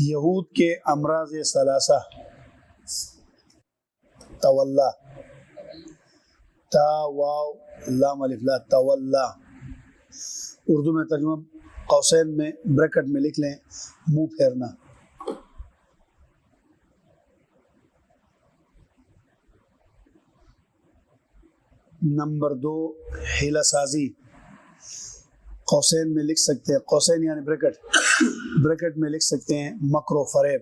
یہود کے امراض ثلاثہ تولا، تا واو لام الف لا، تولا اردو میں ترجمہ قوسین میں بریکٹ میں لکھ لیں، منہ پھیرنا۔ نمبر 2 حیلہ سازی، قوسین میں لکھ سکتے ہیں، قوسین یعنی بریکٹ، بریکٹ میں لکھ سکتے ہیں مکر و فریب۔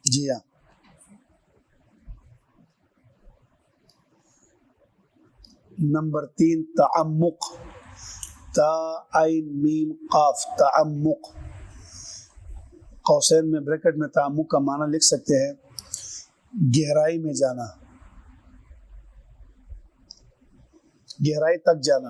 جی ہاں۔ نمبر 3 تعمق، تا عین میم قاف، تعمق، قوسین میں بریکٹ میں تعمق کا معنی لکھ سکتے ہیں گہرائی میں جانا، گہرائی تک جانا۔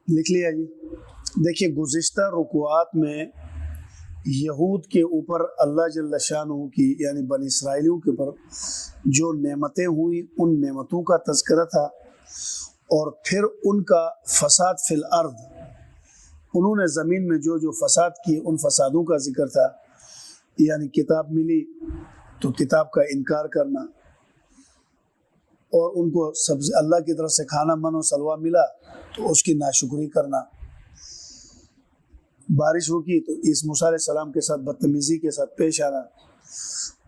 لکھ لیا جی۔ دیکھیے گزشتہ رکوعات میں یہود کے اوپر اللہ جل شانہ کی یعنی بنی اسرائیلیوں کے اوپر جو نعمتیں ہوئی ان نعمتوں کا تذکرہ تھا، اور پھر ان کا فساد فی الارض، انہوں نے زمین میں جو جو فساد کیے ان فسادوں کا ذکر تھا، یعنی کتاب ملی تو کتاب کا انکار کرنا، اور ان کو سبزی اللہ کی طرف سے کھانا من و سلوہ ملا تو اس کی ناشکری کرنا، بارش رکی تو عیسی موسیٰ علیہ السلام کے ساتھ بدتمیزی کے ساتھ پیش آنا،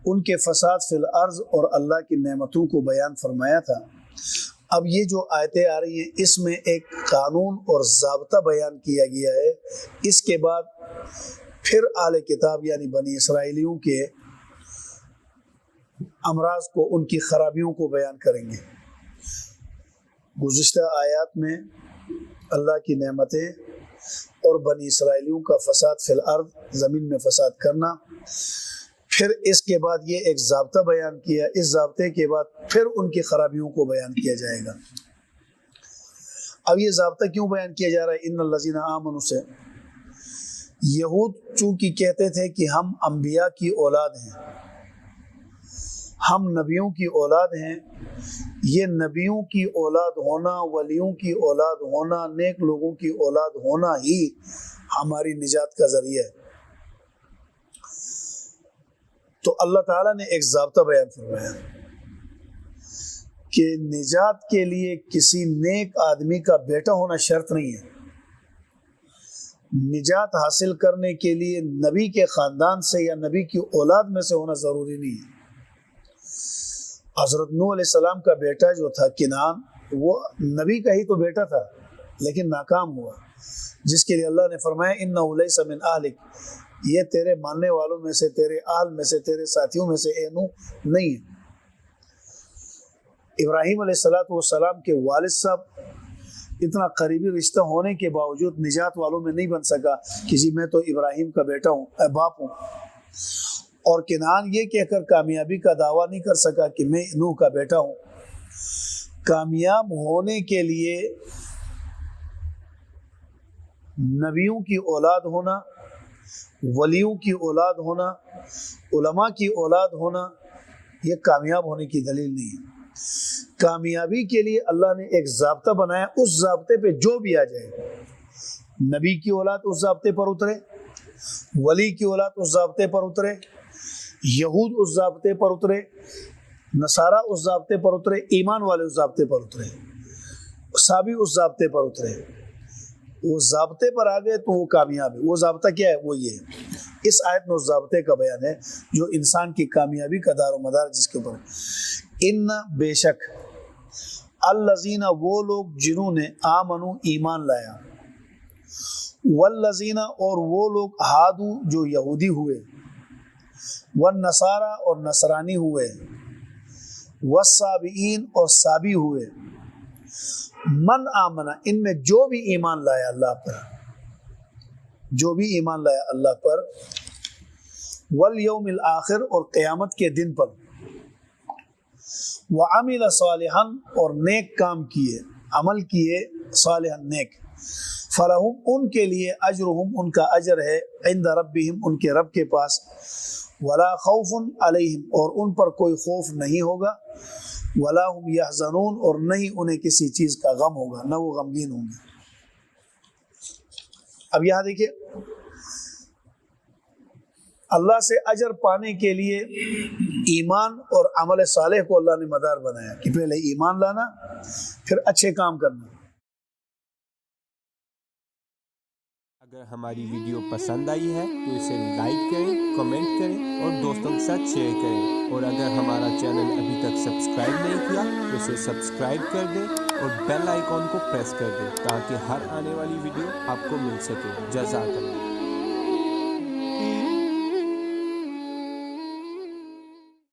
ان کے فساد فی الارض اور اللہ کی نعمتوں کو بیان فرمایا تھا۔ اب یہ جو آیتیں آ رہی ہیں اس میں ایک قانون اور ضابطہ بیان کیا گیا ہے، اس کے بعد پھر اہل کتاب یعنی بنی اسرائیلیوں کے امراض کو، ان کی خرابیوں کو بیان کریں گے۔ گزشتہ آیات میں اللہ کی نعمتیں اور بنی اسرائیلیوں کا فساد فی الارض، زمین میں فساد کرنا، پھر اس کے بعد یہ ایک ضابطہ بیان کیا، اس ضابطے کے بعد پھر ان کی خرابیوں کو بیان کیا جائے گا۔ اب یہ ضابطہ کیوں بیان کیا جا رہا ہے؟ ان الذین آمنوا سے یہود چونکہ کہتے تھے کہ ہم انبیاء کی اولاد ہیں، ہم نبیوں کی اولاد ہیں، یہ نبیوں کی اولاد ہونا، ولیوں کی اولاد ہونا، نیک لوگوں کی اولاد ہونا ہی ہماری نجات کا ذریعہ ہے۔ تو اللہ تعالیٰ نے ایک ضابطہ بیان فرمایا کہ نجات کے لیے کسی نیک آدمی کا بیٹا ہونا شرط نہیں ہے، نجات حاصل کرنے کے لیے نبی کے خاندان سے یا نبی کی اولاد میں سے ہونا ضروری نہیں ہے۔ حضرت نوح علیہ السلام کا بیٹا جو تھا کنعان، وہ نبی کا ہی تو بیٹا تھا لیکن ناکام ہوا، جس کے لیے اللہ نے فرمایا انہ لیس من اہلک، یہ تیرے ماننے والوں میں سے، تیرے اہل میں سے، تیرے ساتھیوں میں سے اے نوح نہیں ہے۔ ابراہیم علیہ السلام کے والد صاحب اتنا قریبی رشتہ ہونے کے باوجود نجات والوں میں نہیں بن سکا کہ جی میں تو ابراہیم کا بیٹا ہوں، باپ ہوں، اور کنعان یہ کہہ کر کامیابی کا دعویٰ نہیں کر سکا کہ میں نوح کا بیٹا ہوں۔ کامیاب ہونے کے لیے نبیوں کی اولاد ہونا، ولیوں کی اولاد ہونا، علماء کی اولاد ہونا، یہ کامیاب ہونے کی دلیل نہیں ہے۔ کامیابی کے لیے اللہ نے ایک ضابطہ بنایا، اس ضابطے پہ جو بھی آ جائے، نبی کی اولاد اس ضابطے پر اترے، ولی کی اولاد اس ضابطے پر اترے، یہود اس ضابطے پر اترے، نصارہ اس ضابطے پر اترے، ایمان والے اس ضابطے پر اترے، صحابی اس ضابطے پر اترے، وہ ضابطے پر آ گئے تو وہ کامیاب ہے۔ وہ ضابطہ کیا ہے؟ وہ یہ ہے، اس آیت میں اس ضابطے کا بیان ہے جو انسان کی کامیابی کا دار و مدار جس کے اوپر ان بے شک الذین وہ لوگ جنہوں نے آمنو ایمان لایا، والذین اور وہ لوگ ہادو جو یہودی ہوئے، والنصارى اور نصرانی ہوئے، والصابئین اور صابی ہوئے، من آمنا ان میں جو بھی ایمان لایا اللہ پر، جو بھی ایمان لایا اللہ پر، والیوم الآخر اور قیامت کے دن پر، وعمل صالحا اور نیک کام کیے، عمل کیے صالحا نیک، فلہم ان کے لیے اجرہم ان کا اجر ہے، عند ربہم ان کے رب کے پاس، ولا خوف علیہم اور ان پر کوئی خوف نہیں ہوگا، ولا هم یحزنون، اور نہ ہی انہیں کسی چیز کا غم ہوگا، نہ وہ غمگین ہوں گے۔ اب یہاں دیکھیے اللہ سے اجر پانے کے لیے ایمان اور عمل صالح کو اللہ نے مدار بنایا کہ پہلے ایمان لانا پھر اچھے کام کرنا۔ اگر ہماری ویڈیو پسند آئی ہے تو اسے لائک کریں، کمنٹ کریں اور دوستوں کے ساتھ شیئر کریں، اور اگر ہمارا چینل ابھی تک سبسکرائب نہیں کیا تو اسے سبسکرائب کر دیں اور بیل آئیکن کو پریس کر دیں تاکہ ہر آنے والی ویڈیو آپ کو مل سکے۔ جزاک اللہ۔